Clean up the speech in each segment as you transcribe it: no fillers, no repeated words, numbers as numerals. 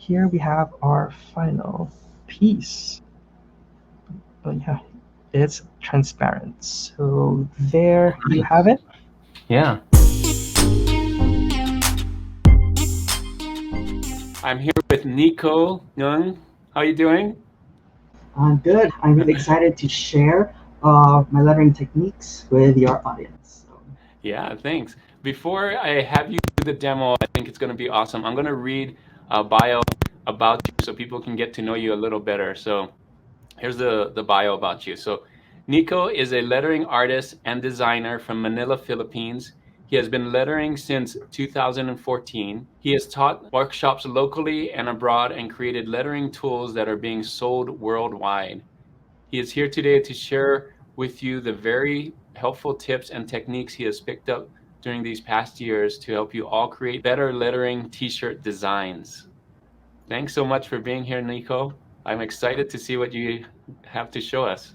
here we have our final piece. Oh yeah, it's transparent. So there you have Nice. it. Yeah. I'm here with Nico Young. How you doing? I'm good. I'm really excited to share my lettering techniques with your audience. So, Yeah, thanks. Before I have you do the demo, I think it's going to be awesome. I'm going to read a bio about you so people can get to know you a little better. So here's the bio about you. So Nico is a lettering artist and designer from Manila, Philippines. He has been lettering since 2014. He has taught workshops locally and abroad and created lettering tools that are being sold worldwide. He is here today to share with you the very helpful tips and techniques he has picked up during these past years to help you all create better lettering t-shirt designs. Thanks so much for being here, Nico. I'm excited to see what you have to show us.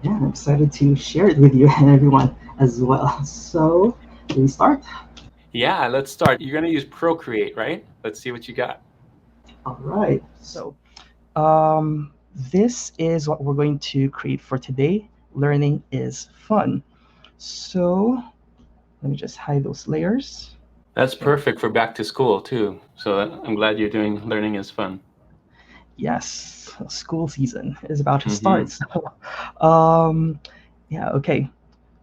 yeah, I'm excited to share it with you and everyone as well. So, can we start? Yeah, let's start. You're going to use Procreate, right? Let's see what you got. All right. So this is what we're going to create for today. Learning is fun. So let me just hide those layers. That's So perfect for back to school, too. So I'm glad you're doing learning is fun. yes, school season is about to start. Mm-hmm. So um, yeah, okay.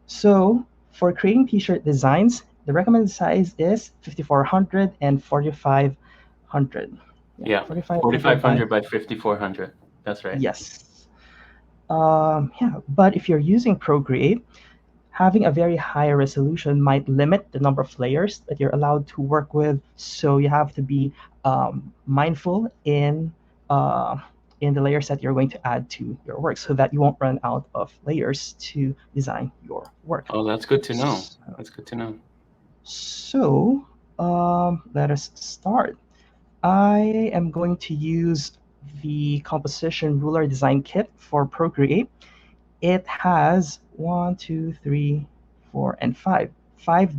So for creating t-shirt designs, the recommended size is 5400 and 4500. Yeah, Yeah, 4500 by 4500 by 5400. That's right. yes. Yeah, but if you're using Procreate, having a very high resolution might limit the number of layers that you're allowed to work with. So you have to be mindful uh, in the layers that you're going to add to your work, so that you won't run out of layers to design your work. Oh, that's good to know. That's good to know. So let us start. I am going to use the composition ruler design kit for Procreate. It has one, two, three, four, and five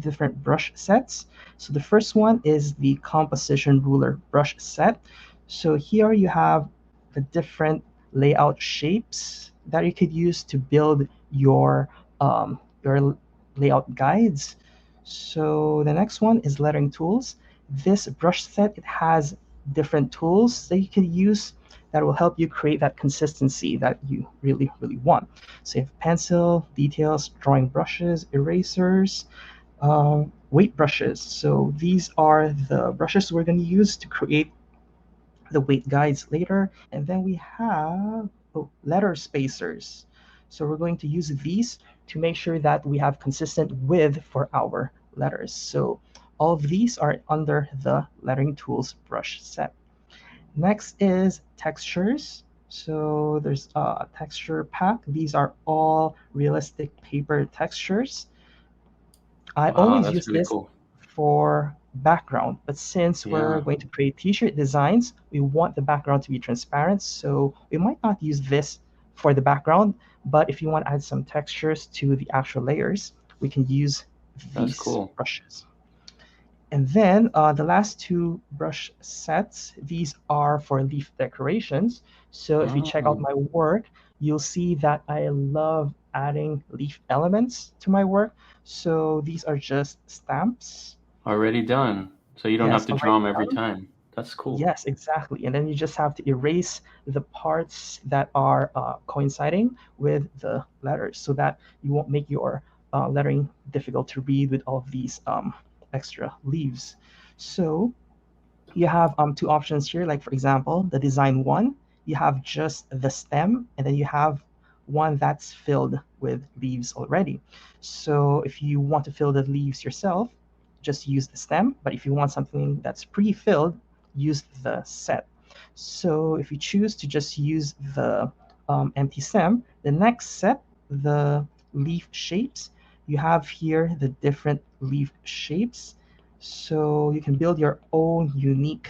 different brush sets. So the first one is the composition ruler brush set. So here you have the different layout shapes that you could use to build your layout guides. So the next one is lettering tools. This brush set, it has different tools that you can use that will help you create that consistency that you really, really want. So you have pencil, details, drawing brushes, erasers, weight brushes. So these are the brushes we're going to use to create the weight guides later. And then we have letter spacers. So we're going to use these to make sure that we have consistent width for our letters. So all of these are under the lettering tools brush set. Next is textures. So there's a texture pack. These are all realistic paper textures. I Wow, always that's use really this cool. for background, but since we're Yeah, going to create t-shirt designs, we want the background to be transparent. So we might not use this for the background, but if you want to add some textures to the actual layers, we can use that's these cool. brushes. And then the last two brush sets, these are for leaf decorations. So if you check out Oh, my work, you'll see that I love adding leaf elements to my work. So these are just stamps. already done. So you don't have Yes, to draw already them every done. time. That's cool. Yes, exactly. And then you just have to erase the parts that are coinciding with the letters so that you won't make your lettering difficult to read with all of these extra leaves. So you have two options here. Like for example, the design one, you have just the stem, and then you have one that's filled with leaves already. So if you want to fill the leaves yourself, just use the stem. But if you want something that's pre-filled, use the set. So if you choose to just use the empty stem, the next set, the leaf shapes, you have here the different leaf shapes, so you can build your own unique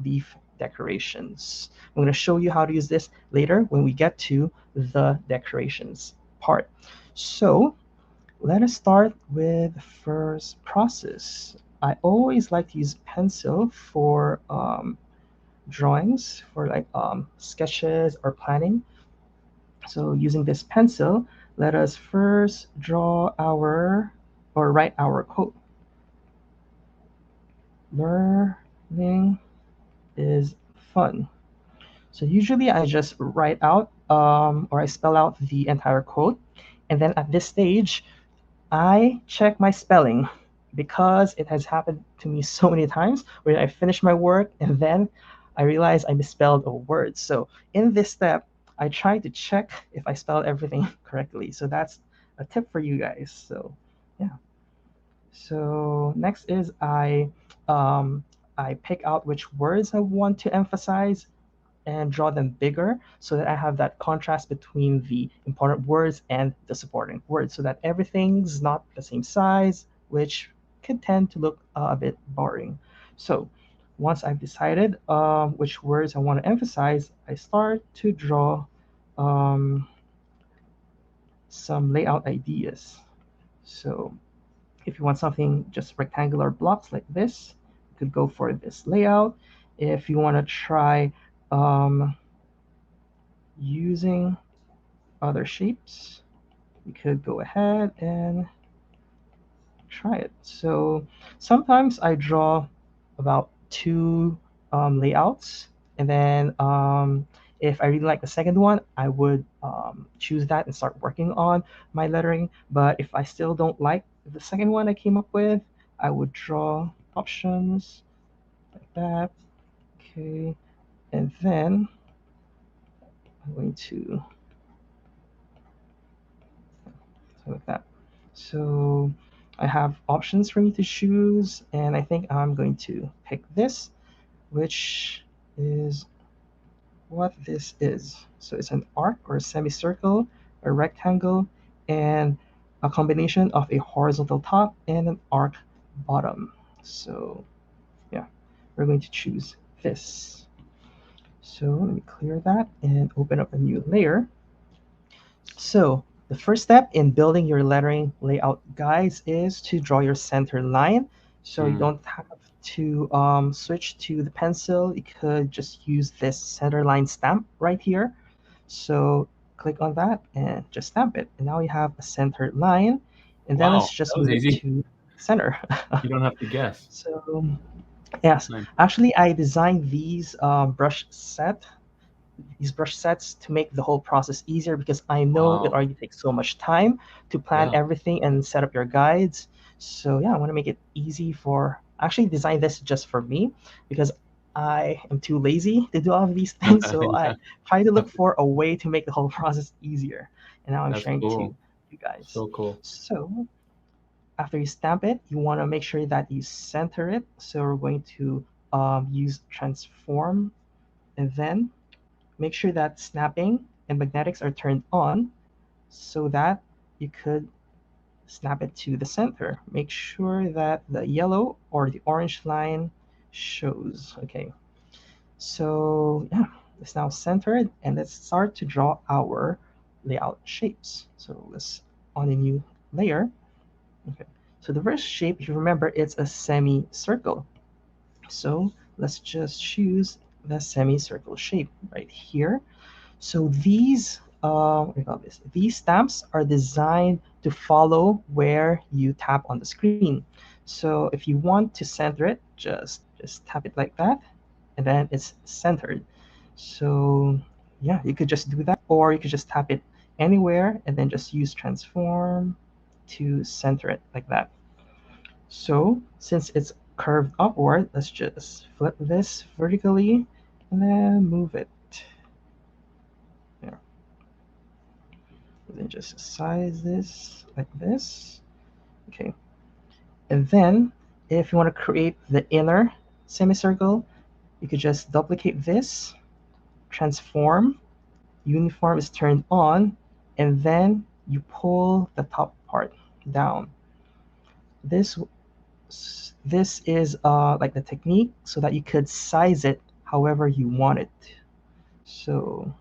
leaf decorations. I'm going to show you how to use this later when we get to the decorations part. So let us start with the first process. I always like to use pencil for drawings for like sketches or planning. So using this pencil, let us first draw our or write our quote. Learning is fun. So usually I just write out or I spell out the entire quote. And then at this stage, I check my spelling because it has happened to me so many times where I finish my work and then I realize I misspelled a word. So in this step, I try to check if I spelled everything correctly. So that's a tip for you guys. So yeah. So next is I pick out which words I want to emphasize and draw them bigger so that I have that contrast between the important words and the supporting words so that everything's not the same size, which could tend to look a bit boring. So once I've decided which words I want to emphasize, I start to draw um, some layout ideas. So if you want something just rectangular blocks like this, you could go for this layout. If you want to try um, using other shapes, you could go ahead and try it. So sometimes I draw about two layouts, and then if I really like the second one, I would choose that and start working on my lettering. But if I still don't like the second one I came up with, I would draw options like that. Okay, and then I'm going to so like that. So I have options for me to choose, and I think I'm going to pick this, which is what this is. So it's an arc or a semicircle, a rectangle, and a combination of a horizontal top and an arc bottom. So yeah, we're going to choose this. So let me clear that and open up a new layer. So the first step in building your lettering layout, guys, is to draw your center line. So you Mm. don't have to switch to the pencil. You could just use this center line stamp right here. So click on that and just stamp it. And now you have a center line. And then Wow, let's just that was move it easy. to center. You don't have to guess. So yes, Nice. actually I designed these brush sets to make the whole process easier because I know it Wow. already takes so much time to plan Yeah. everything and set up your guides. So yeah, I want to make it easy for I actually designed this just for me because I am too lazy to do all of these things. So I Yeah. try to look That's for a way to make the whole process easier. And now I'm that's sharing to cool. you guys. So cool. So after you stamp it, you want to make sure that you center it. So we're going to use transform and then make sure that snapping and magnetics are turned on so that you could snap it to the center. Make sure that the yellow or the orange line shows. Okay, so yeah, it's now centered and let's start to draw our layout shapes. So let's on a new layer. Okay, so the first shape, if you remember, it's a semicircle. So let's just choose the semicircle shape right here. So what do you call this? These stamps are designed to follow where you tap on the screen. So if you want to center it, just tap it like that, and then it's centered. So yeah, you could just do that, or you could just tap it anywhere and then just use transform to center it like that. So since it's curved upward, let's just flip this vertically and then move it. There. Then just size this like this. Okay. And then if you want to create the inner semicircle, you could just duplicate this, transform, uniform is turned on, and then you pull the top part down. This this is like the technique so that you could size it however you want it. So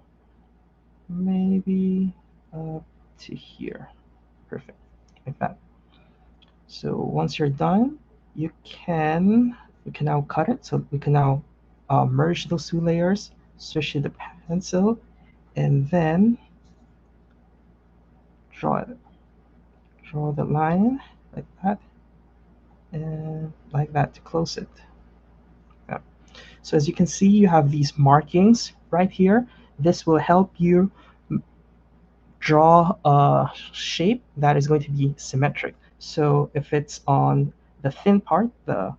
maybe up to here. Perfect. Like that. So once you're done, you can we can now cut it. So we can now merge those two layers, switch to the pencil, and then draw it. Draw the line like that, and like that to close it. Yeah. So as you can see, you have these markings right here. This will help you draw a shape that is going to be symmetric. So if it's on the thin part, the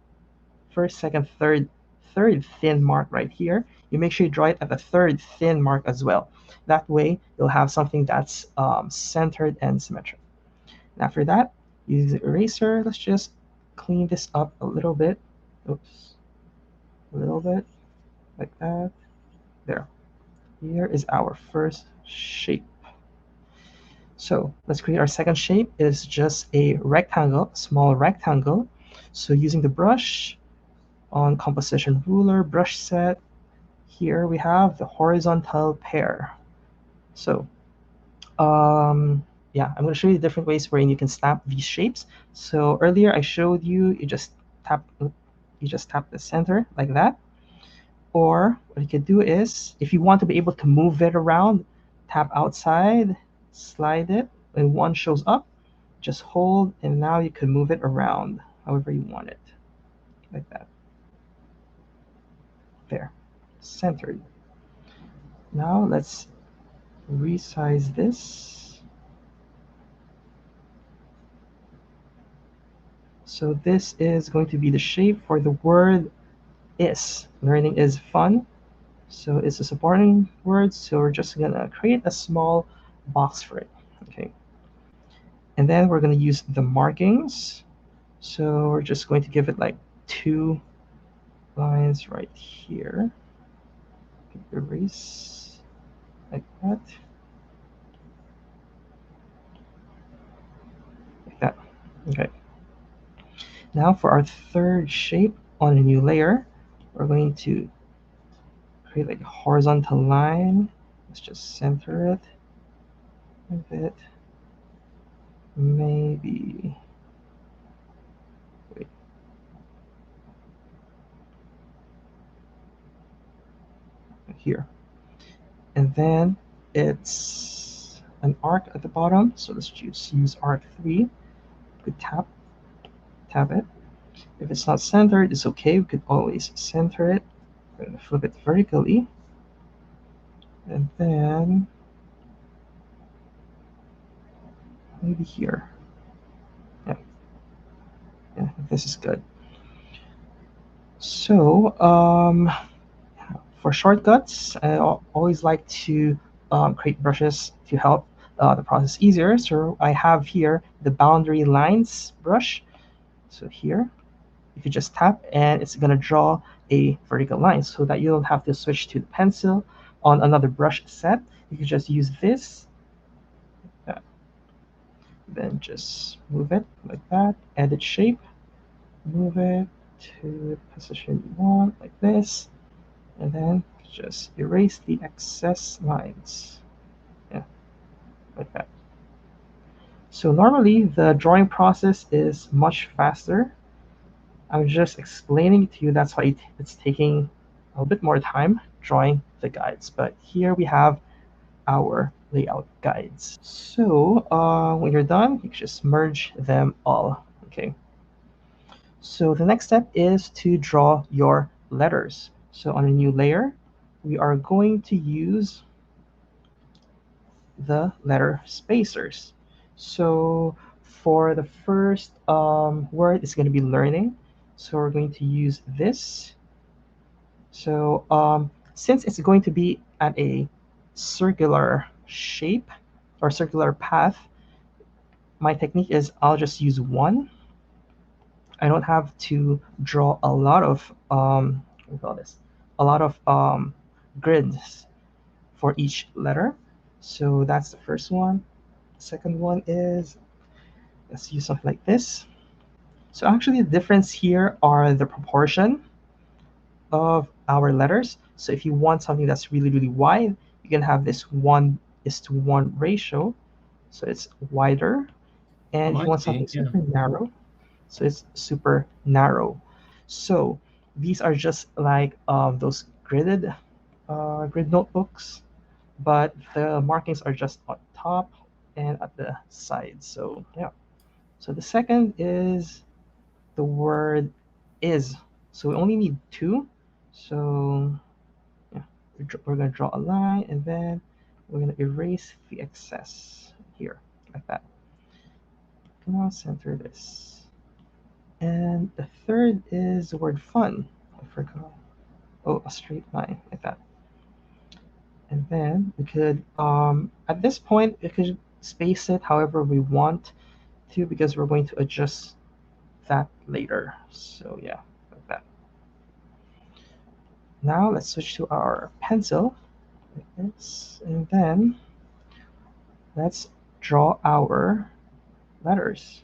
first, second, third thin mark right here, you make sure you draw it at the third thin mark as well. That way, you'll have something that's centered and symmetric. And after that, use the eraser. Let's just clean this up a little bit. Oops, a little bit, like that. There. Here is our first shape. So let's create our second shape. It's just a rectangle, small rectangle. So using the brush on composition ruler, brush set, here we have the horizontal pair. So yeah, I'm going to show you the different ways wherein you can snap these shapes. So earlier I showed you, you just tap the center like that. Or what you could do is, if you want to be able to move it around, tap outside, slide it. When one shows up, just hold, and now you can move it around however you want it, like that. There, centered. Now let's resize this. So this is going to be the shape for the word is. Learning is fun. So it's a supporting word, so we're just gonna create a small box for it, okay? And then we're gonna use the markings. So we're just going to give it like 2 lines right here. Erase like that. Like that, okay. Now for our third shape on a new layer, we're going to create like a horizontal line. Let's just center it a bit. Maybe, wait. Here. And then it's an arc at the bottom. So let's just use arc 3. We could tap it. If it's not centered, it's okay. We could always center it. We're going to flip it vertically. And then maybe here. Yeah, this is good. So for shortcuts, I always like to create brushes to help the process easier. So I have here the boundary lines brush. So here, you could just tap and it's going to draw a vertical line so that you don't have to switch to the pencil on another brush set. You can just use this. Then just move it like that, edit shape, move it to the position you want, like this, and then just erase the excess lines. Yeah, like that. So normally the drawing process is much faster. I'm just explaining to you, that's why it's taking a little bit more time drawing the guides. But here we have our layout guides. So when you're done, you can just merge them all, okay? So the next step is to draw your letters. So on a new layer, we are going to use the letter spacers. So for the first word, it's going to be learning. So we're going to use this. So since it's going to be at a circular shape or circular path, my technique is I'll just use one. I don't have to draw a lot of what do we call this? A lot of grids for each letter. So that's the first one. The second one is, let's use something like this. So actually the difference here are the proportion of our letters. So if you want something that's really, really wide, you can have this 1:1 ratio. So it's wider. And if you want something super narrow, so it's super narrow. So These are just like those grid notebooks, but the markings are just on top and at the sides. So yeah. So the second is the word is. So we only need two. So yeah, we're gonna draw a line and then we're gonna erase the excess here, like that. Now center this. And the third is the word fun. I forgot. Oh, a straight line, like that. And then we could, at this point, we could space it however we want to because we're going to adjust that later. So yeah, like that. Now let's switch to our pencil, like this, and then let's draw our letters.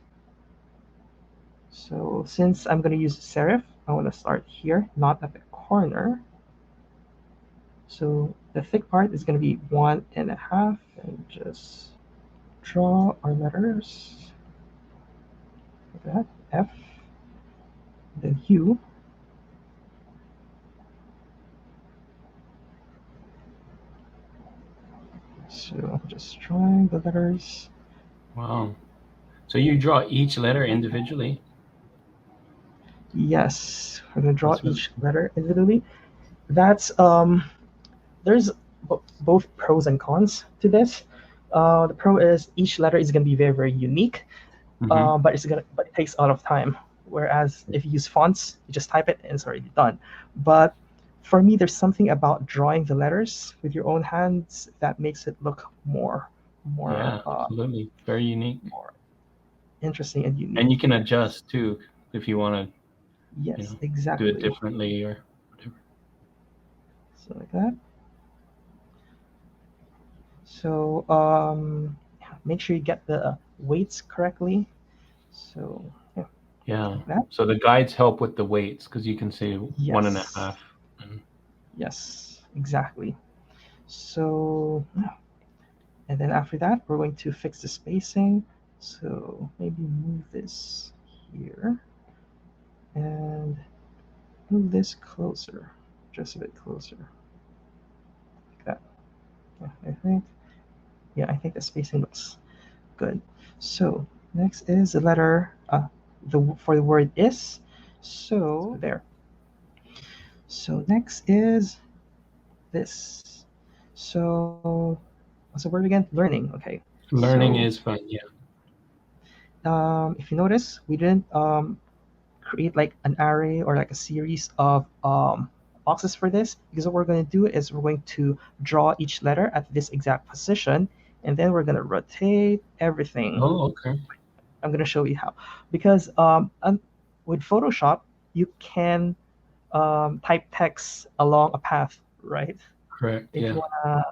So since I'm going to use serif, I want to start here, not at the corner. So the thick part is going to be 1.5, and just draw our letters like that. F, then U. So just drawing the letters. Wow. So you draw each letter individually? Yes, we're going to draw That's really each cool. letter individually. That's there's both pros and cons to this. The pro is each letter is going to be very, very unique, Mm-hmm. but it takes a lot of time. Whereas if you use fonts, you just type it and it's already done. But for me, there's something about drawing the letters with your own hands that makes it look more Yeah, absolutely. Very unique. more interesting and And you unique. can Yes, adjust too if you want to, yes, do it exactly. differently or whatever. So like that. So make sure you get the weights correctly. So yeah, Yeah. like that. So the guides help with the weights because you can say one and a Yes, half. And yes, exactly. So yeah. And then after that, we're going to fix the spacing. So maybe move this here and move this closer, just a bit closer, like that. Yeah, I think the spacing looks good. So next is the letter for the word is. So there. So next is this. So what's the word again? Learning. Okay. learning So is fun. Yeah. if you notice, we didn't create like an array or like a series of boxes for this because what we're going to do is we're going to draw each letter at this exact position and then we're going to rotate everything. Oh, okay. I'm going to show you how because with Photoshop you can type text along a path, right? Correct. If you Yeah. want to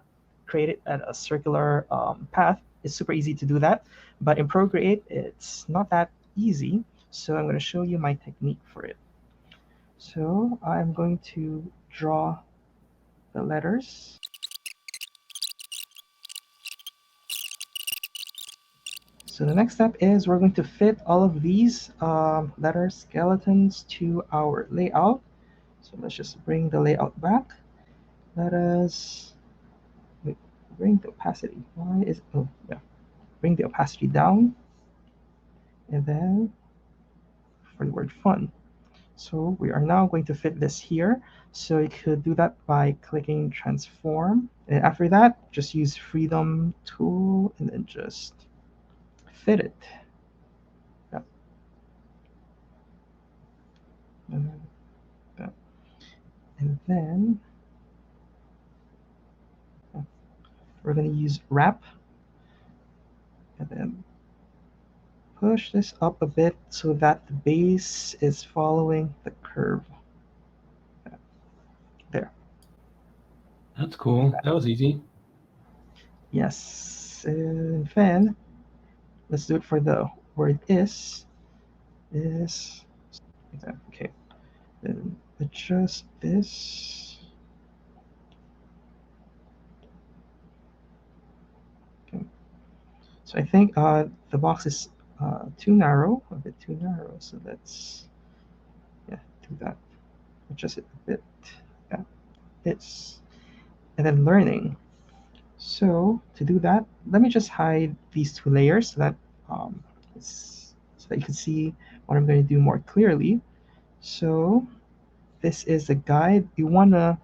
create it at a circular path, it's super easy to do that. But in Procreate, it's not that easy. So I'm going to show you my technique for it. So I'm going to draw the letters. So the next step is we're going to fit all of these letter skeletons to our layout. So let's just bring the layout back. Let us wait, bring the opacity. Why is oh yeah, bring the opacity down, and then for the word fun. So we are now going to fit this here. So you could do that by clicking transform. And after that, just use freedom tool and then just fit it. Yeah. And then, yeah. And then yeah, we're going to use wrap and then push this up a bit so that the base is following the curve. Yeah, there. That's cool. That was easy. Yes. And then let's do it for the word is okay. Then adjust this. Okay. So I think the box is too narrow, a bit too narrow. So let's yeah do that. adjust it a bit. Yeah, this. And then learning. So to do that, let me just hide these two layers um, so that you can see what I'm going to do more clearly. So this is the guide. You want to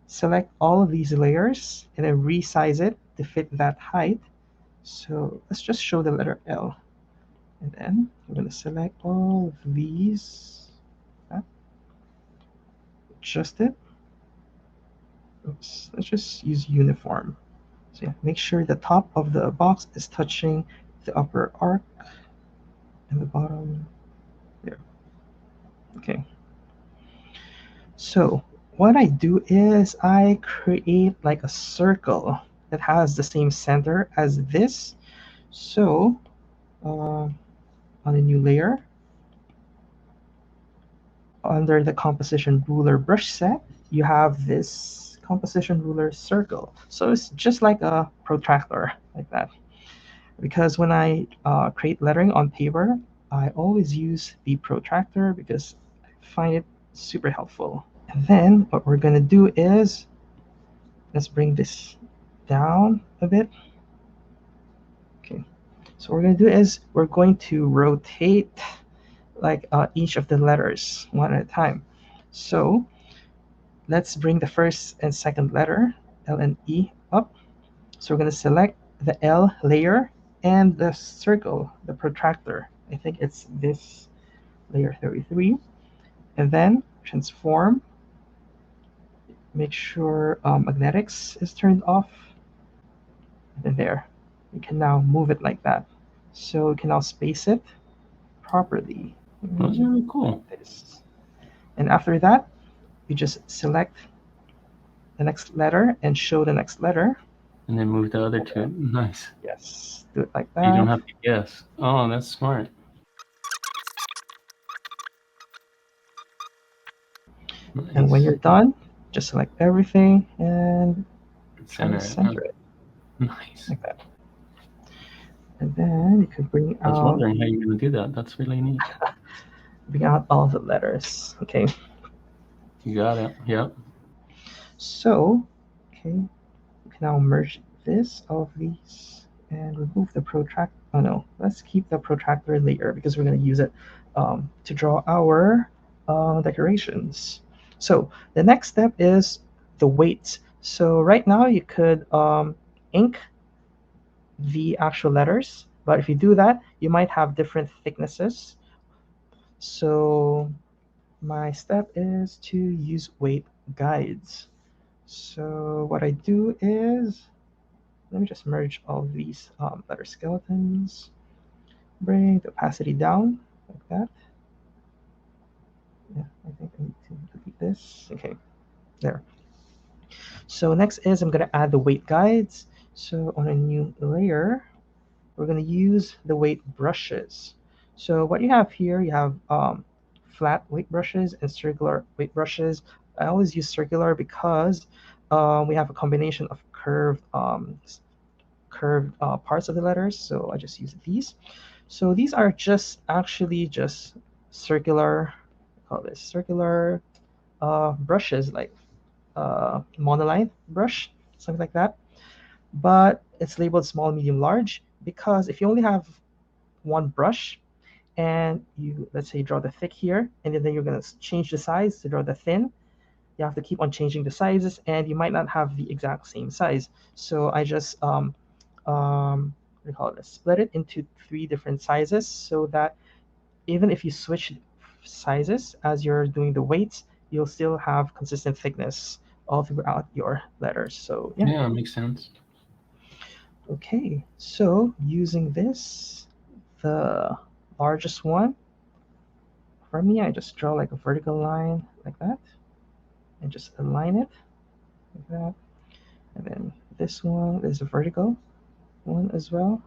select all of these layers and then resize it to fit that height. So let's just show the letter L. And then I'm going to select all of these, adjust it. Oops, let's just use uniform. So yeah, make sure the top of the box is touching the upper arc and the bottom there. Okay. So what I do is I create like a circle that has the same center as this. So on a new layer, under the composition ruler brush set, you have this composition ruler circle. So it's just like a protractor, like that. Because when I create lettering on paper, I always use the protractor because I find it super helpful. And then what we're going to do is, let's bring this down a bit. Okay, so what we're going to do is we're going to rotate like each of the letters one at a time. So let's bring the first and second letter, L and E, up. So we're going to select the L layer and the circle, the protractor. I think it's this layer 33. And then transform. Make sure magnetics is turned off. And there. You can now move it like that. So you can now space it properly. That's really cool. This. And after that, you just select the next letter and show the next letter. And then move the other two. Nice. Yes, do it like that. You don't have to guess. Oh, that's smart. Nice. And when you're done, just select everything and center it. Nice. Like that. And then you can bring out. I was wondering how you're going to do that. That's really neat. Bring out all the letters. Okay. You got it. Yep. So, okay, you can now merge all of these, and remove the protractor. Oh no, let's keep the protractor layer because we're going to use it to draw our decorations. So the next step is the weight. So right now you could ink the actual letters, but if you do that, you might have different thicknesses. So my step is to use weight guides. So what I do is, let me just merge all of these letter skeletons, bring the opacity down like that. Yeah, I think I need to delete this. Okay, there. So next is I'm going to add the weight guides. So on a new layer, we're going to use the weight brushes. So what you have here, you have flat weight brushes and circular weight brushes. I always use circular because we have a combination of curved parts of the letters. So I just use these. So these are actually just circular, call this circular brushes, like monoline brush, something like that. But it's labeled small, medium, large because if you only have one brush and you, let's say, draw the thick here, and then you're going to change the size to draw the thin, you have to keep on changing the sizes, and you might not have the exact same size. So I just what do you call it? Split it into 3 different sizes so that even if you switch sizes as you're doing the weights, you'll still have consistent thickness all throughout your letters. So yeah. Yeah, it makes sense. Okay, so using this, the largest one, for me, I just draw like a vertical line like that and just align it like that. And then this one is a vertical one as well.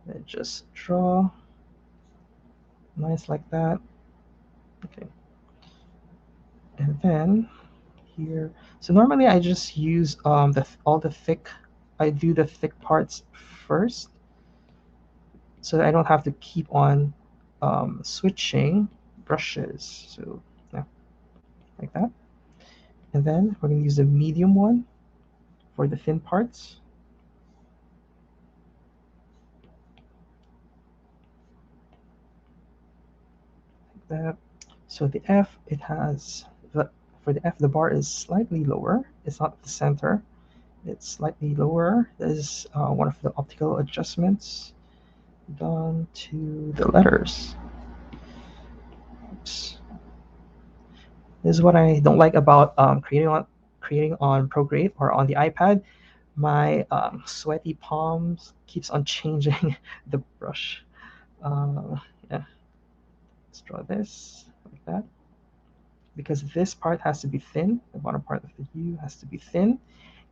And just draw nice like that. Okay. And then here, so normally I just use all the thick, I do the thick parts first, so that I don't have to keep on switching brushes. So yeah. like that. And then we're going to use the medium one for the thin parts. Like that. So the F, it has, for the F, the bar is slightly lower. It's not the center. It's slightly lower. This is one of the optical adjustments done to the letters. Oops. This is what I don't like about creating on Procreate or on the iPad. My sweaty palms keeps on changing the brush. Yeah, let's draw this like that. Because this part has to be thin, the bottom part of the U has to be thin.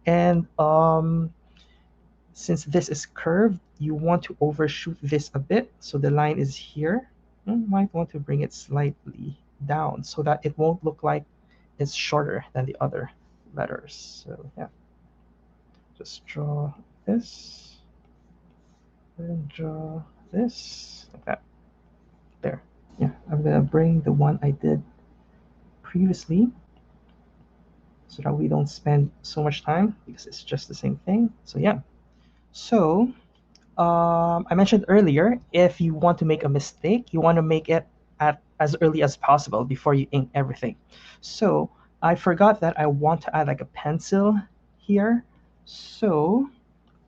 And since this is curved, you want to overshoot this a bit. So the line is here. You might want to bring it slightly down so that it won't look like it's shorter than the other letters. So yeah, just draw this and draw this like that. There. Yeah, I'm gonna bring the one I did previously so that we don't spend so much time because it's just the same thing. So yeah. So I mentioned earlier, if you want to make a mistake, you want to make it at as early as possible before you ink everything. So I forgot that I want to add like a pencil here. So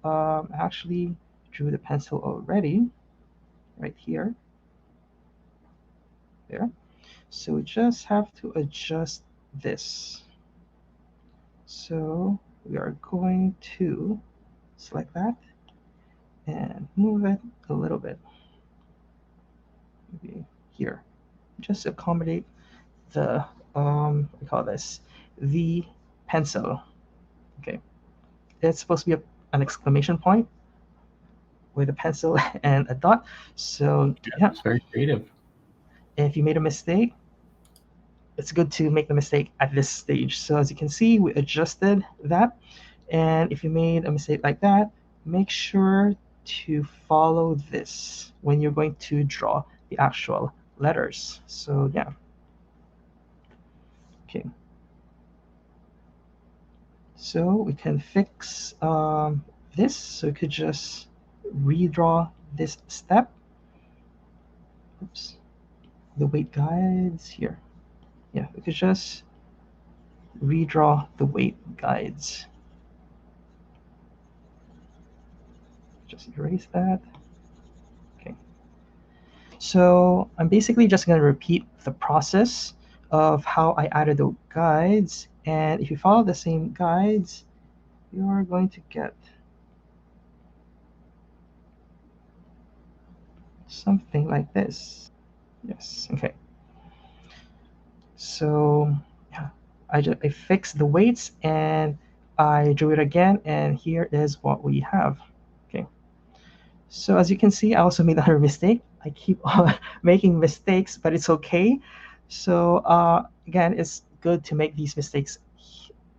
I actually drew the pencil already right here. There. So we just have to adjust this. So we are going to select that and move it a little bit, maybe here, just accommodate the we call this the pencil. Okay, it's supposed to be an exclamation point with a pencil and a dot. So yeah, It's very creative. if you made a mistake, it's good to make the mistake at this stage. So as you can see, we adjusted that. And if you made a mistake like that, make sure to follow this when you're going to draw the actual letters. So yeah. Okay. So we can fix this. So we could just redraw this step. Oops. The weight guides here. Yeah, we could just redraw the weight guides. Just erase that. Okay. So I'm basically just going to repeat the process of how I added the guides. And if you follow the same guides, you are going to get something like this. Yes, okay. So yeah, I fixed the weights and I drew it again, and here is what we have. Okay. So as you can see, I also made another mistake. I keep on making mistakes, but it's okay. So again, it's good to make these mistakes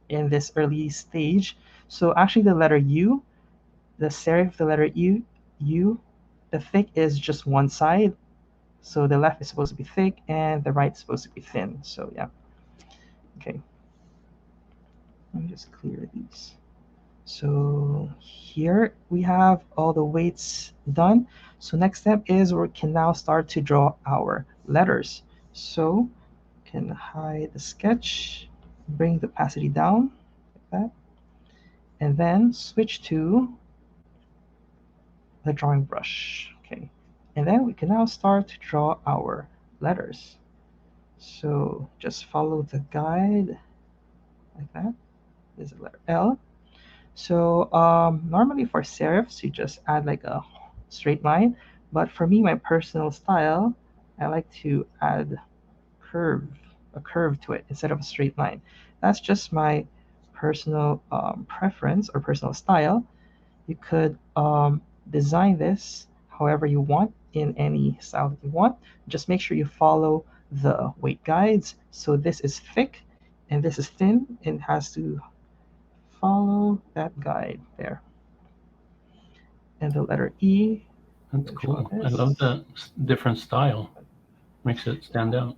in this early stage. So actually the letter U, the serif, the letter U, the thick is just one side. So the left is supposed to be thick and the right is supposed to be thin. So yeah. Okay. Let me just clear these. So here we have all the weights done. So next step is we can now start to draw our letters. So can hide the sketch, bring the opacity down like that, and then switch to the drawing brush. Okay, and then we can now start to draw our letters. So just follow the guide like that. There's a letter L. So normally for serifs, you just add like a straight line. But for me, my personal style, I like to add curve, a curve to it instead of a straight line. That's just my personal preference or personal style. You could design this however you want in any style that you want. Just make sure you follow the weight guides. So this is thick and this is thin. It has to follow that guide there. And the letter E. That's cool. I love that different style. Makes it stand out.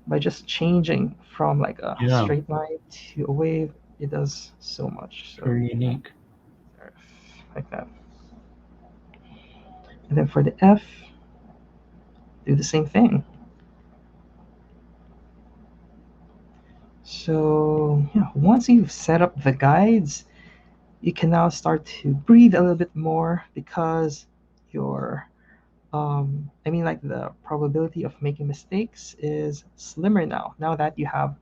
By just changing from like a Yeah, straight line to a wave, it does so much. So very unique. like that. And then for the F, do the same thing. So yeah, once you've set up the guides, you can now start to breathe a little bit more because your I mean, like the probability of making mistakes is slimmer now. Now that you have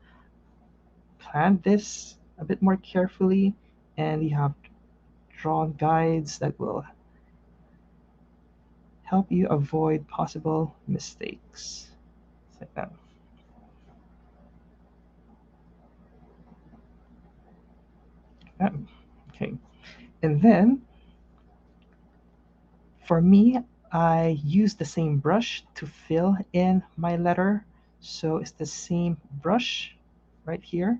planned this a bit more carefully and you have drawn guides that will help you avoid possible mistakes. It's like that. Yeah. Okay. And then for me, I use the same brush to fill in my letter. So it's the same brush right here.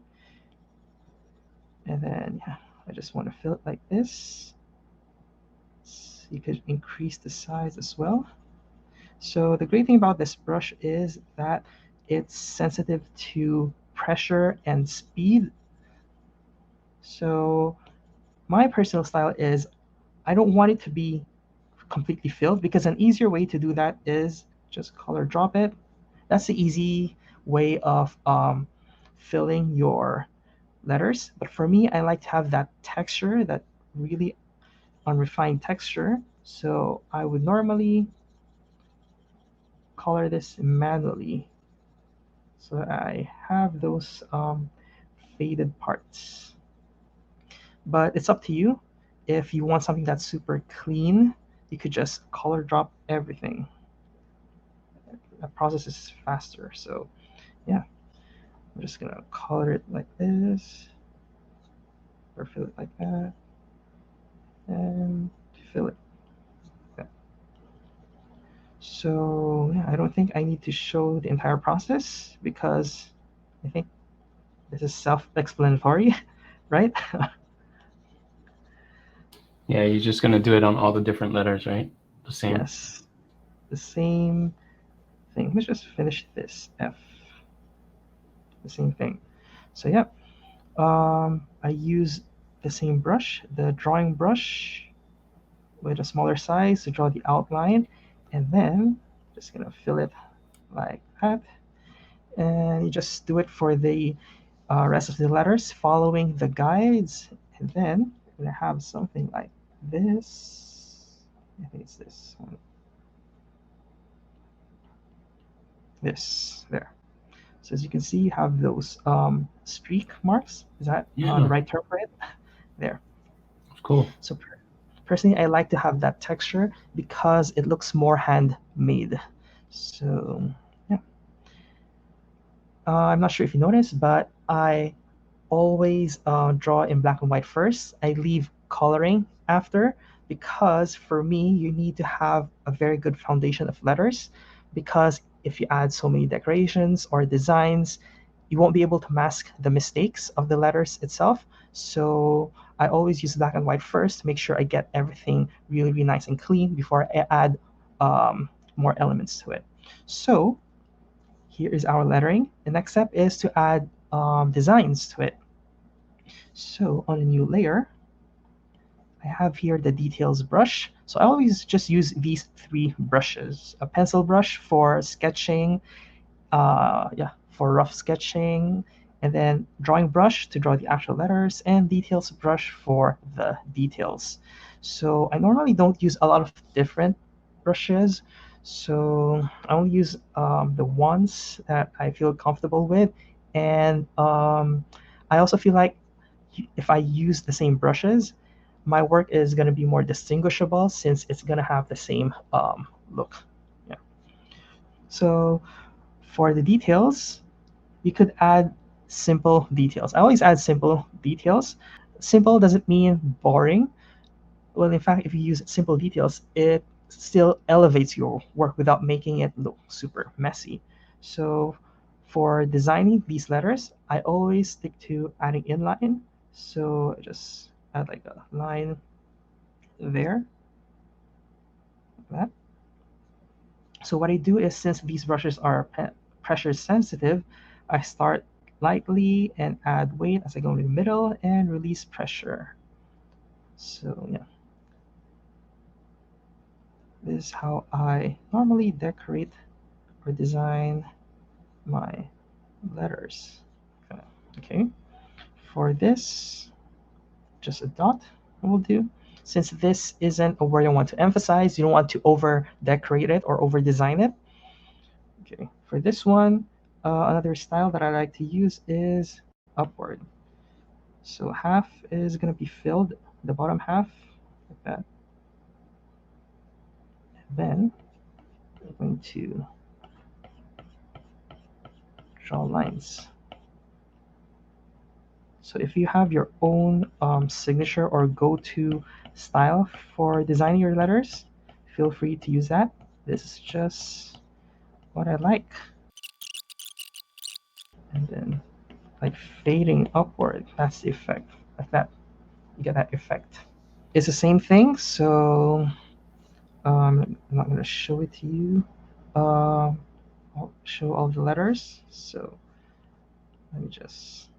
And then yeah, I just want to fill it like this. So you could increase the size as well. So the great thing about this brush is that it's sensitive to pressure and speed. So my personal style is I don't want it to be completely filled because an easier way to do that is just color drop it. That's the easy way of filling your letters. But for me, I like to have that texture, that really unrefined texture. So I would normally color this manually. So I have those faded parts. But it's up to you. If you want something that's super clean, you could just color drop everything. That process is faster. So yeah, I'm just gonna color it like this, or fill it like that, and fill it like that. So yeah, I don't think I need to show the entire process because I think this is self-explanatory, right? Yeah, you're just gonna do it on all the different letters, right? The same. Yes, the same thing. Let's just finish this F. The same thing. So yeah, I use the same brush, the drawing brush with a smaller size to draw the outline, and then just gonna fill it like that. And you just do it for the rest of the letters, following the guides, and then you're gonna have something like this. I think it's this one. This there. So as you can see, you have those streak marks. Is that the Yeah, right term for it? There. it's cool. So personally, I like to have that texture because it looks more handmade. So yeah, I'm not sure if you noticed, but I always draw in black and white first. I leave coloring after because for me, you need to have a very good foundation of letters because if you add so many decorations or designs, you won't be able to mask the mistakes of the letters itself. So I always use black and white first to make sure I get everything really, really nice and clean before I add more elements to it. So here is our lettering. The next step is to add designs to it. So on a new layer, I have here the details brush. So I always just use these three brushes. A pencil brush for sketching, yeah, for rough sketching, and then drawing brush to draw the actual letters, and details brush for the details. So I normally don't use a lot of different brushes. So I only use the ones that I feel comfortable with. And I also feel like if I use the same brushes, my work is going to be more distinguishable since it's going to have the same look. Yeah. So for the details, you could add simple details. I always add simple details. Simple doesn't mean boring. Well, in fact, if you use simple details, it still elevates your work without making it look super messy. So for designing these letters, I always stick to adding inline. So I just add like a line there, like that. So what I do is since these brushes are pressure sensitive, I start lightly and add weight as I go in the middle and release pressure. So yeah, this is how I normally decorate or design my letters. Okay, for this, just a dot will do. Since this isn't a word I want to emphasize, you don't want to over decorate it or over design it. Okay, for this one, another style that I like to use is upward. So half is going to be filled, the bottom half, like that. And then I'm going to draw lines. So if you have your own signature or go-to style for designing your letters, feel free to use that. This is just what I like. And then like fading upward, that's the effect. Like that, you get that effect. It's the same thing, so I'm not going to show it to you. I'll show all the letters. So let me just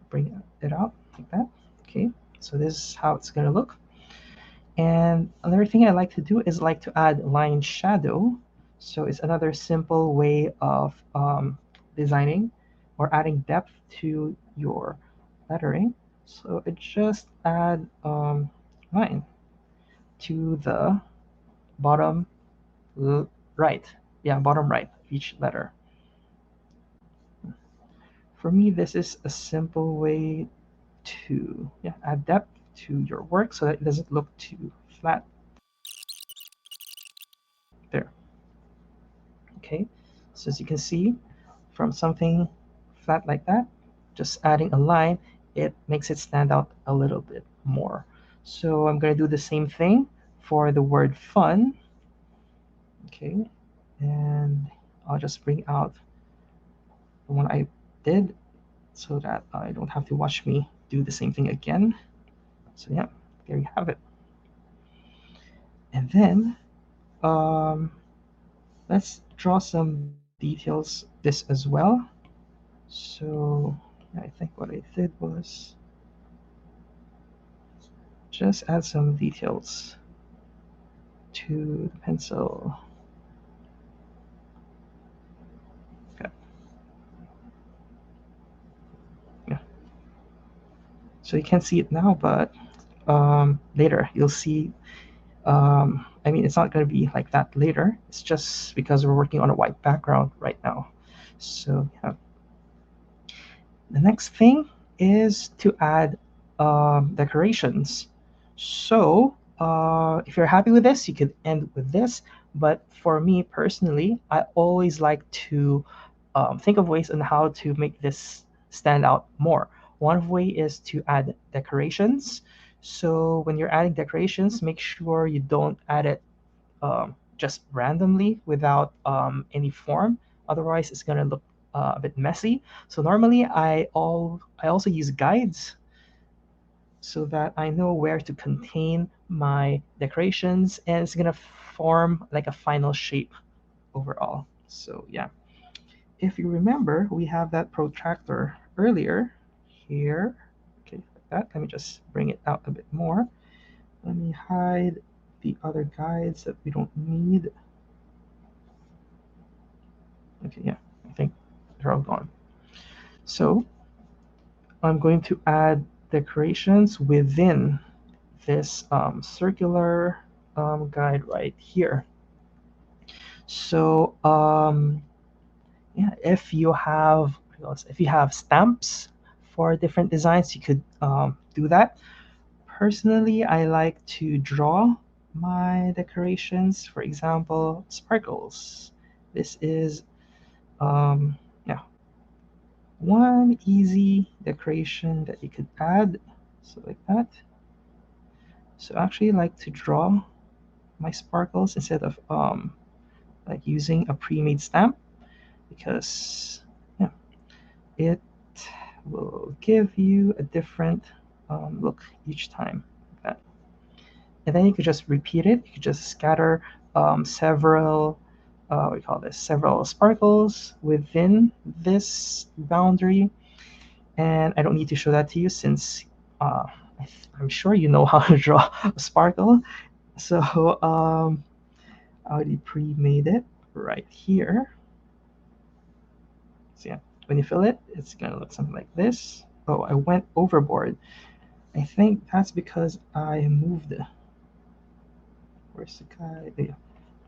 bring it out like that. Okay, so this is how it's going to look. And another thing I like to do is like to add line shadow. So it's another simple way of designing or adding depth to your lettering. So it just add line to the bottom right. Yeah, bottom right of each letter. For me, this is a simple way to add depth to your work so that it doesn't look too flat. There. Okay, so as you can see, from something flat like that, just adding a line, it makes it stand out a little bit more. So I'm going to do the same thing for the word fun. Okay, and I'll just bring out the one I did so that I don't have to watch me do the same thing again. So yeah, there you have it. And then let's draw some details this as well. So I think what I did was just add some details to the pencil. Okay. Yeah. So you can't see it now, but later you'll see. I mean, it's not going to be like that later. It's just because we're working on a white background right now. So yeah. The next thing is to add decorations. So if you're happy with this, you could end with this. But for me personally, I always like to think of ways on how to make this stand out more. One way is to add decorations. So when you're adding decorations, make sure you don't add it just randomly without any form. Otherwise, it's gonna look a bit messy. So normally, I also use guides so that I know where to contain my decorations, and it's gonna form like a final shape overall. So yeah, if you remember, we have that protractor earlier here. Okay, like that. Let me just bring it out a bit more. Let me hide the other guides that we don't need. Okay, yeah, I think they're all gone. So I'm going to add decorations within this circular guide right here. So yeah, if you have stamps for different designs, you could do that. Personally, I like to draw my decorations. For example, sparkles. This is yeah, one easy decoration that you could add. So like that. So I actually like to draw my sparkles instead of like using a pre-made stamp because yeah, it will give you a different look each time. Like that. And then you could just repeat it. You could just scatter several we call this several sparkles within this boundary. And I don't need to show that to you since uh, I'm sure you know how to draw a sparkle. So I already pre-made it right here. So yeah, when you fill it, it's gonna look something like this. Oh, I went overboard. I think that's because I moved. Where's the guy? Yeah.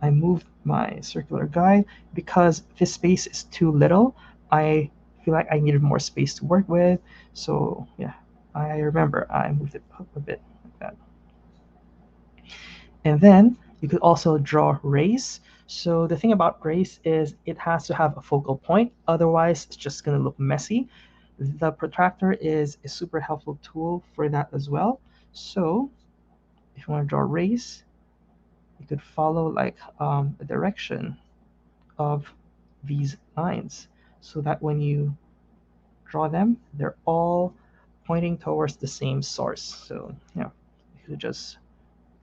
I moved my circular guide because this space is too little. I feel like I needed more space to work with. So yeah, I remember I moved it up a bit like that. And then you could also draw rays. So the thing about rays is it has to have a focal point. Otherwise, it's just going to look messy. The protractor is a super helpful tool for that as well. So if you want to draw rays, you could follow like the direction of these lines so that when you draw them, they're all pointing towards the same source. So yeah, you could just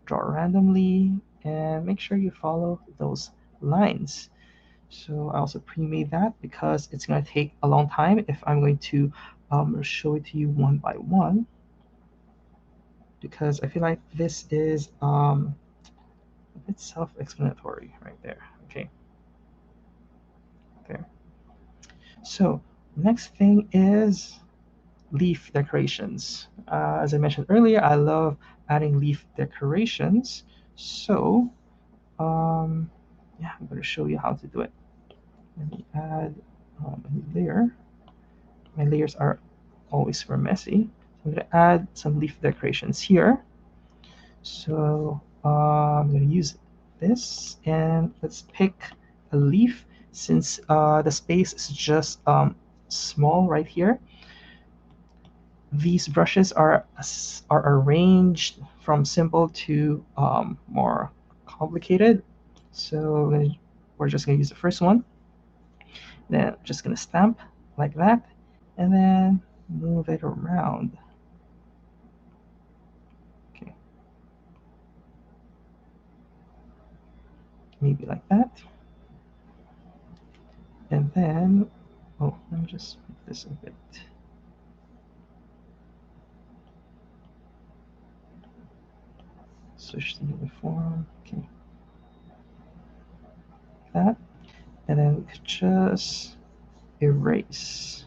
draw randomly and make sure you follow those lines. So I also pre-made that because it's going to take a long time if I'm going to show it to you one by one, because I feel like this is a bit self-explanatory right there. Okay, there. So next thing is leaf decorations. As I mentioned earlier, I love adding leaf decorations. So um, yeah, I'm going to show you how to do it. Let me add a new layer. My layers are always super messy. So I'm going to add some leaf decorations here. So I'm going to use this and let's pick a leaf since the space is just small right here. These brushes are arranged from simple to more complicated. So we're just going to use the first one. Then I'm just going to stamp like that and then move it around. Okay, maybe like that. And then, oh, let me just make this a bit. Switch to uniform. Okay, like that. And then we could just erase.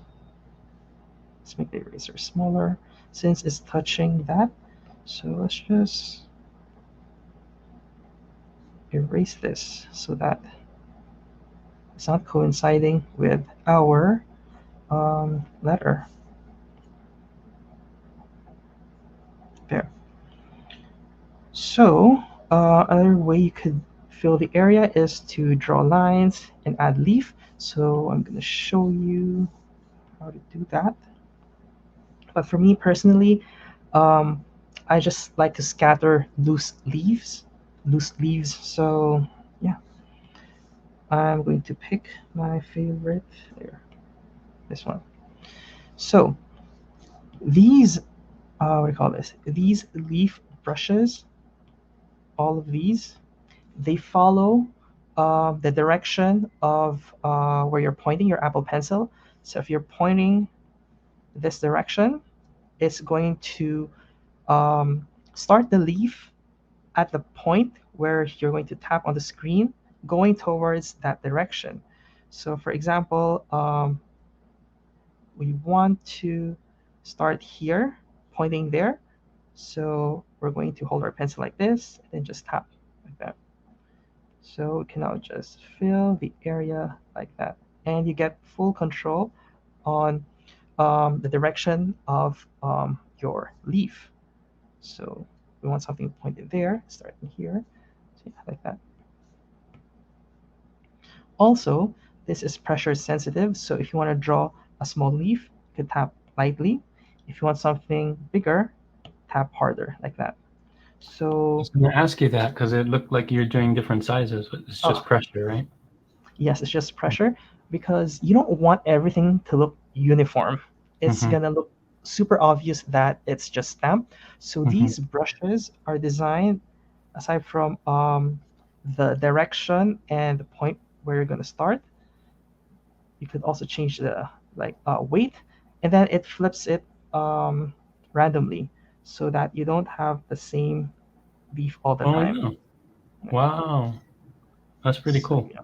Let's make the eraser smaller since it's touching that. So let's just erase this so that it's not coinciding with our letter. There. So another way you could fill the area is to draw lines and add leaf. So I'm going to show you how to do that. But for me personally, um, I just like to scatter loose leaves. So yeah, I'm going to pick my favorite there, this one. So these, what do you call this? These leaf brushes, all of these, they follow the direction of where you're pointing your Apple Pencil. So if you're pointing this direction, it's going to start the leaf at the point where you're going to tap on the screen, going towards that direction. So for example, we want to start here, pointing there. So we're going to hold our pencil like this and then just tap like that. So we can now just fill the area like that. And you get full control on the direction of your leaf. So we want something pointed there, starting here, so yeah, like that. Also, this is pressure sensitive, so if you want to draw a small leaf, you can tap lightly. If you want something bigger, tap harder, like that. I So, was going to ask you that because it looked like you're doing different sizes, but it's just oh, pressure, right? yes, it's just pressure because you don't want everything to look uniform. It's Mm-hmm. gonna look super obvious that it's just stamped. So Mm-hmm. these brushes are designed aside from the direction and the point where you're going to start. You could also change the weight, and then it flips it um, randomly so that you don't have the same leaf all the Oh time. yeah. Wow. That's pretty So cool. yeah,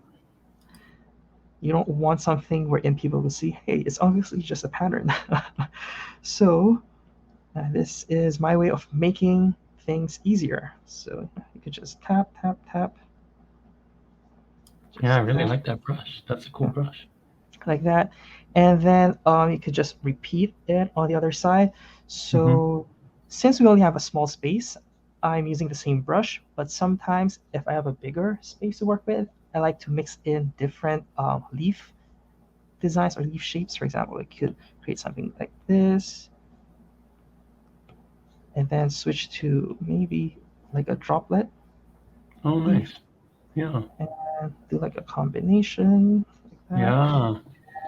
you don't want something wherein people will see, hey, it's obviously just a pattern. So this is my way of making things easier. So you could just tap, tap, tap, Yeah, I just really tap, like that brush. That's a cool yeah, brush. like that. And then you could just repeat it on the other side. Mm-hmm. So since we only have a small space, I'm using the same brush, but sometimes if I have a bigger space to work with, I like to mix in different leaf designs or leaf shapes. For example, I could create something like this, and then switch to maybe like a droplet Oh, leaf, nice. Yeah. and do like a combination like that, Yeah.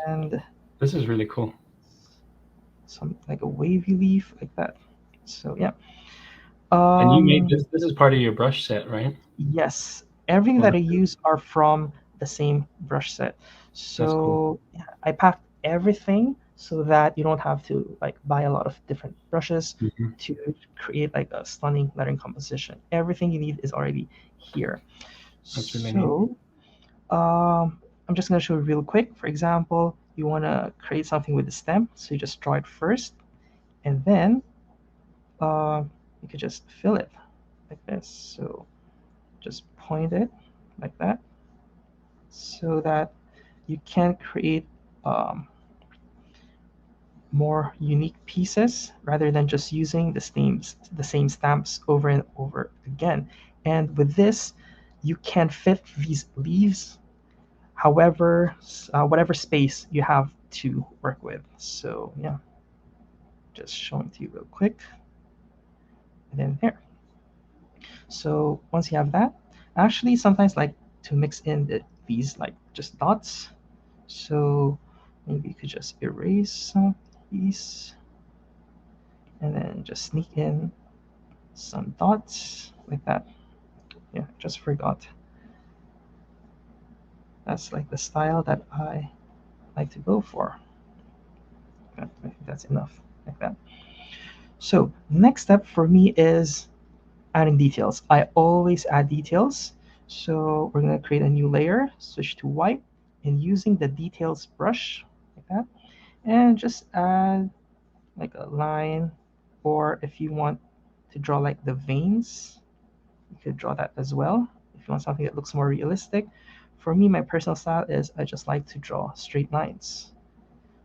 and This is really cool. some like a wavy leaf like that. So yeah. And you made Um, this. This is part of your brush set, right? yes, everything Well, that I use are from the same brush set. that's cool. So yeah, I packed everything so that you don't have to like buy a lot of different brushes Mm-hmm. to create like a stunning lettering composition. Everything you need is already here. That's really neat. So I'm just gonna show you real quick. For example, you wanna create something with the stem, so you just draw it first, and then uh, you could just fill it like this. So just point it like that so that you can create um, more unique pieces rather than just using the same stamps over and over again. And with this, you can fit these leaves however whatever space you have to work with. So yeah, just showing to you real quick, and then there. So once you have that, I actually sometimes like to mix in these like just dots. So maybe you could just erase some of these and then just sneak in some dots like that. Yeah, just forgot. That's like the style that I like to go for. Okay, I think that's enough like that. So next step for me is adding details. I always add details. So we're gonna create a new layer, switch to white, and using the details brush like that, and just add like a line, or if you want to draw like the veins, you could draw that as well. If you want something that looks more realistic, for me, my personal style is I just like to draw straight lines.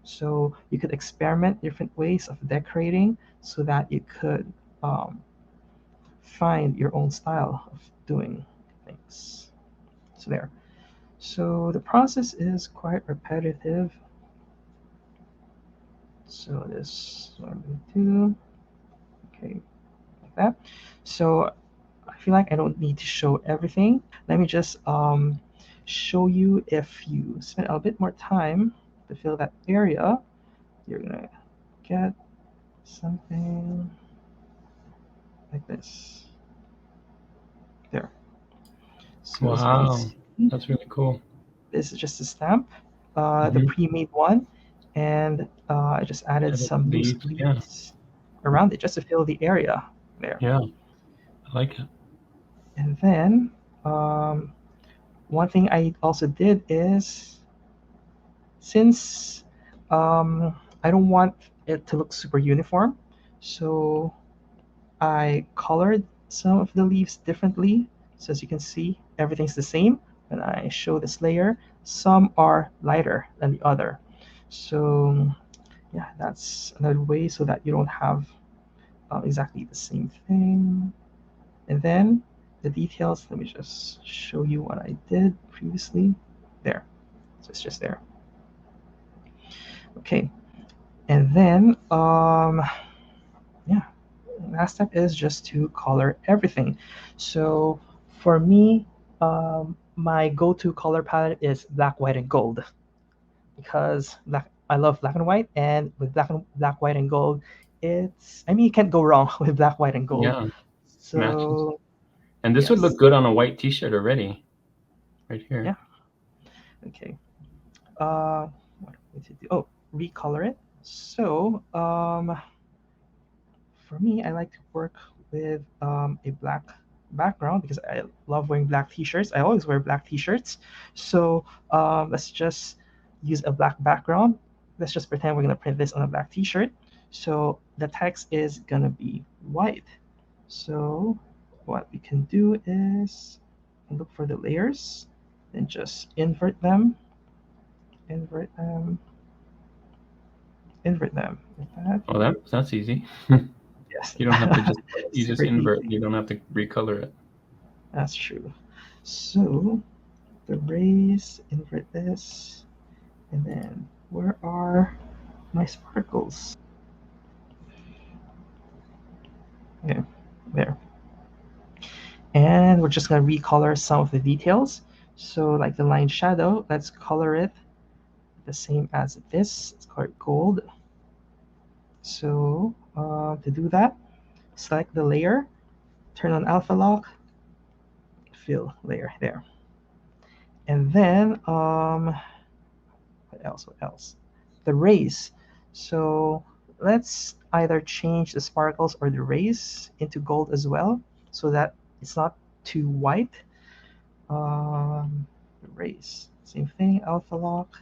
So you could experiment different ways of decorating so that you could um, find your own style of doing things. So there. So the process is quite repetitive. So this is what I'm going to do. Okay, like that. So I feel like I don't need to show everything. Let me just show you if you spend a bit more time to fill that area, you're gonna get something like this. There. So as you can Wow. see, That's really cool. this is just a stamp, the Mm-hmm. pre-made one, and I just added Edit some loose leaves. Yeah. leaves around it just to fill the area there. Yeah. I like it. And then um, one thing I also did is since I don't want it to look super uniform, so I colored some of the leaves differently. So as you can see, everything's the same. When I show this layer, some are lighter than the other. So yeah, that's another way so that you don't have exactly the same thing. And then the details, let me just show you what I did previously. There, so it's just there. Okay, and then yeah, last step is just to color everything. So for me, my go-to color palette is black, white, and gold because I love black and white, and with black, white, and gold, it's I mean you can't go wrong with black, white, and gold. Yeah. Matches. So And this would look yes, good on a white T-shirt already, right yeah. here. Okay. What am I to do? Oh, recolor it. So, for me, I like to work with a black background because I love wearing black t-shirts. I always wear black t-shirts. So let's just use a black background. Let's just pretend we're gonna print this on a black t-shirt. So the text is gonna be white. So what we can do is look for the layers and just invert them, invert them. Like that. Oh, that's easy. Yes. You don't have to just you just Super invert. easy. You don't have to recolor it. That's true. So the rays, invert this, and then where are my sparkles? Okay, there. And we're just gonna recolor some of the details. So like the line shadow, let's color it the same as this. Let's color it gold. So to do that, select the layer, turn on alpha lock, fill layer there. And then what else? What else? The rays. So let's either change the sparkles or the rays into gold as well, so that it's not too white. The rays, same thing. Alpha lock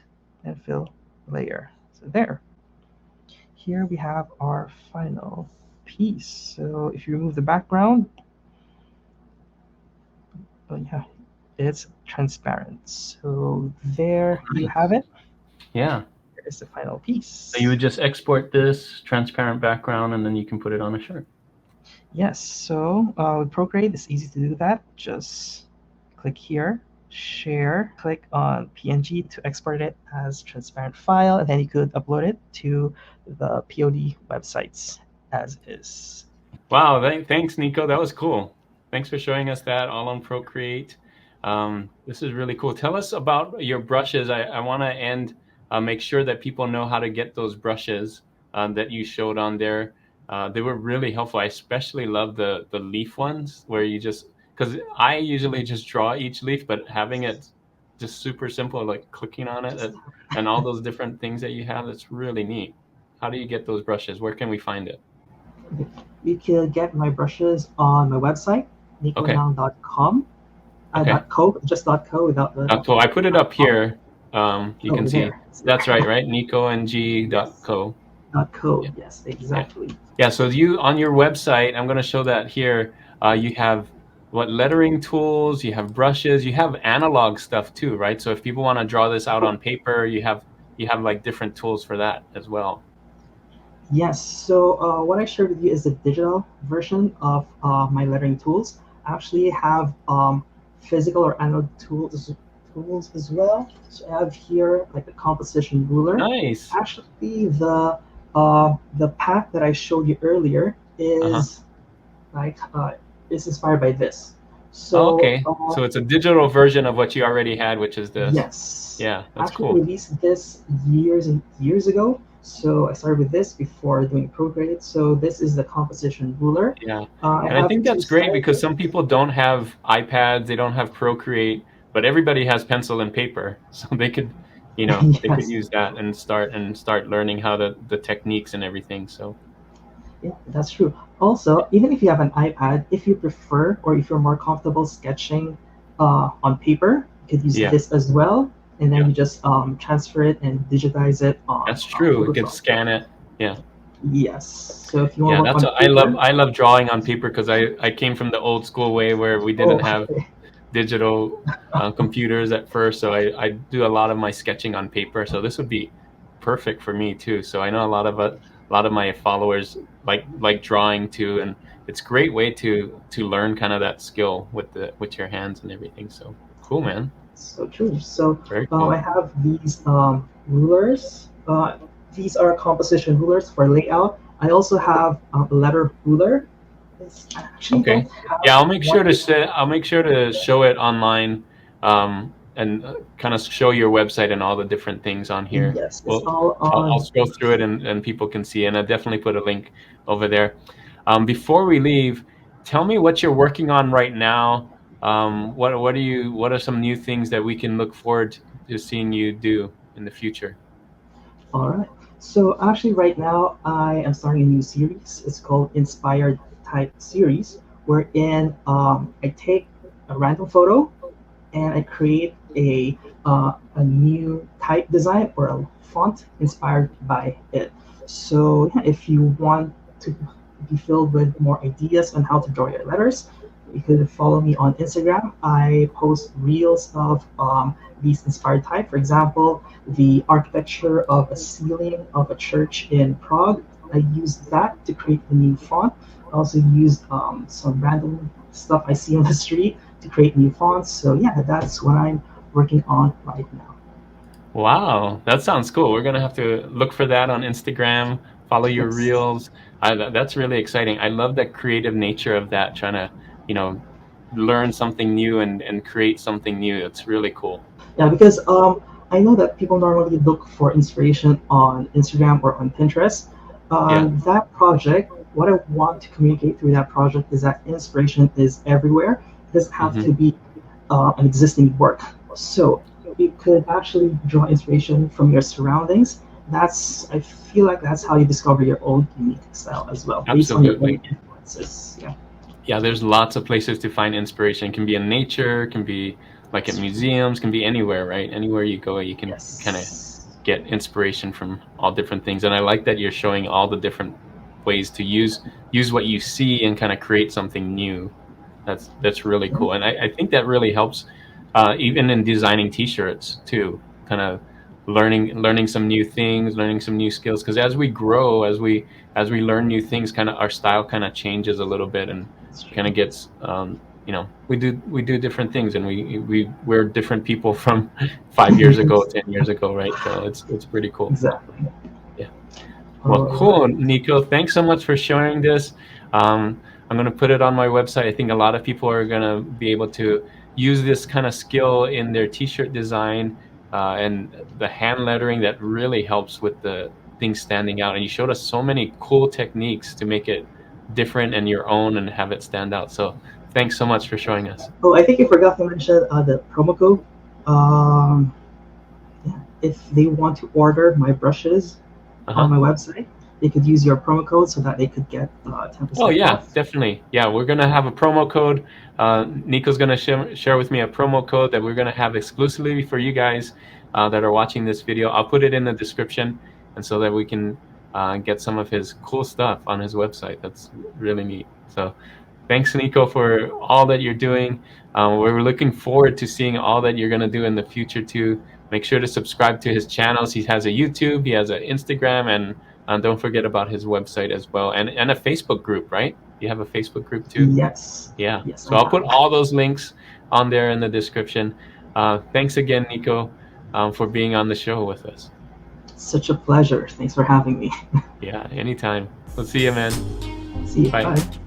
and fill layer. So there. Here we have our final piece. So if you remove the background, oh yeah, it's transparent. So there you Nice. have it. Yeah. Here's the final piece. So you would just export this transparent background, and then you can put it on a shirt. Yes, so with Procreate, it's easy to do that. Just click here, share, click on PNG to export it as transparent file, and then you could upload it to the POD websites as is. Wow, thanks, Nico. That was cool. Thanks for showing us that all on Procreate. This is really cool. Tell us about your brushes. I want to make sure that people know how to get those brushes that you showed on there. They were really helpful. I especially love the leaf ones where you just, because I usually just draw each leaf, but having it just super simple, like clicking on it and all those different things that you have, it's really neat. How do you get those brushes? Where can we find it? You can get my brushes on my website, Okay. niconang.com. Okay. .co, just .co without the .co. I put it up .com. here. You can Oh, see. there. That's right, right? Yes. NicoNG.co. .co. Yeah. Yes, Yeah. exactly. Yeah. So you on your website, I'm going to show that here. You have what lettering tools, you have brushes, you have analog stuff too, right? So if people want to draw this out on paper, you have like different tools for that as well. Yes. So what I shared with you is the digital version of my lettering tools. I actually have physical or analog tools as well. So I have here like the composition ruler. Nice. Actually, the path that I showed you earlier Uh-huh. is like is inspired by this. Oh, So okay. So it's a digital version of what you already had, which is this. yes, Yeah, I that's actually cool. released this years and years ago. So I started with this before doing Procreate. So this is the composition ruler. Yeah. I And I have think two that's great because sizes. some people don't have iPads, they don't have Procreate, but everybody has pencil and paper. So they could Yes, use that and start learning how the techniques and everything. So, yeah, that's true. Also, even if you have an iPad, if you prefer or if you're more comfortable sketching on paper, you could use yeah. this as well. And then Yeah. you just transfer it and digitize it on That's true. You could Photoshop. scan it. Yeah. Yes. So if you want Yeah, to work that's on what I love. paper, I love drawing on paper because I came from the old school way where we didn't oh, have okay. digital computers at first, so I do a lot of my sketching on paper. So this would be perfect for me too. So I know a lot of my followers like drawing too, and it's a great way to learn kind of that skill with your hands and everything. So cool, man. So true. So Very I cool. have these rulers. These are composition rulers for layout. I also have a letter ruler. I actually don't Okay. have Yeah, I'll make sure one. to show it online, and kind of show your website and all the different things on here. Yes, it's Well, all I'll on. scroll through it and people can see, and I'll definitely put a link over there. Before we leave, tell me what you're working on right now. What are some new things that we can look forward to seeing you do in the future? All right. So actually, right now I am starting a new series. It's called Inspired Type Series, wherein I take a random photo and I create a new type design or a font inspired by it. So yeah, if you want to be filled with more ideas on how to draw your letters, you could follow me on Instagram. I post reels of these inspired type. For example, the architecture of a ceiling of a church in Prague. I used that to create a new font. I also used some random stuff I see on the street to create new fonts. So yeah, that's what I'm working on right now. Wow, that sounds cool. We're gonna have to look for that on Instagram, follow your Yes. reels. That's really exciting. I love the creative nature of that, trying to, you know, learn something new and create something new. It's really cool. Yeah, because I know that people normally look for inspiration on Instagram or on Pinterest. Yeah. That project, what I want to communicate through that project is that inspiration is everywhere. It doesn't have Hmm. to be an existing work. So you could actually draw inspiration from your surroundings. I feel like that's how you discover your own unique style as well, based on your own Absolutely. influences. Yeah. Yeah, there's lots of places to find inspiration. It can be in nature, can be like at museums, can be anywhere, right? Anywhere you go, you can kind of Yes. get inspiration from all different things. And I like that you're showing all the different ways to use what you see and kind of create something new. That's really Yeah. cool, and I think that really helps, even in designing T-shirts too. Kind of learning some new things, learning some new skills. Because as we grow, as we learn new things, kind of our style kind of changes a little bit, and That's kind true. of gets, we do different things, and we're different people from 5 years ago, 10 years ago, right? So it's pretty cool. Exactly. Yeah. Well, All cool, right. Nico. Thanks so much for sharing this. I'm going to put it on my website. I think a lot of people are going to be able to use this kind of skill in their T-shirt design, and the hand lettering that really helps with the things standing out. And you showed us so many cool techniques to make it different and your own and have it stand out. So thanks so much for showing us. Oh, I think you forgot to mention the promo code. Um, yeah, if they want to order my brushes on Uh-huh. my website, they could use your promo code so that they could get ten Oh percent yeah, off. definitely. Yeah, we're gonna have a promo code. Nico's gonna share with me a promo code that we're gonna have exclusively for you guys, that are watching this video. I'll put it in the description, and so that we can, get some of his cool stuff on his website. That's really neat. So thanks, Nico, for all that you're doing. We're looking forward to seeing all that you're gonna do in the future too. Make sure to subscribe to his channels. He has a YouTube, he has an Instagram, and don't forget about his website as well, and a Facebook group, right? You have a Facebook group too? Yes, Yeah. yes, I So I'll put have. all those links on there in the description. Thanks again, Nico, for being on the show with us. Such a pleasure. Thanks for having me. Yeah, anytime. We'll see you, man. See you. Bye. Bye.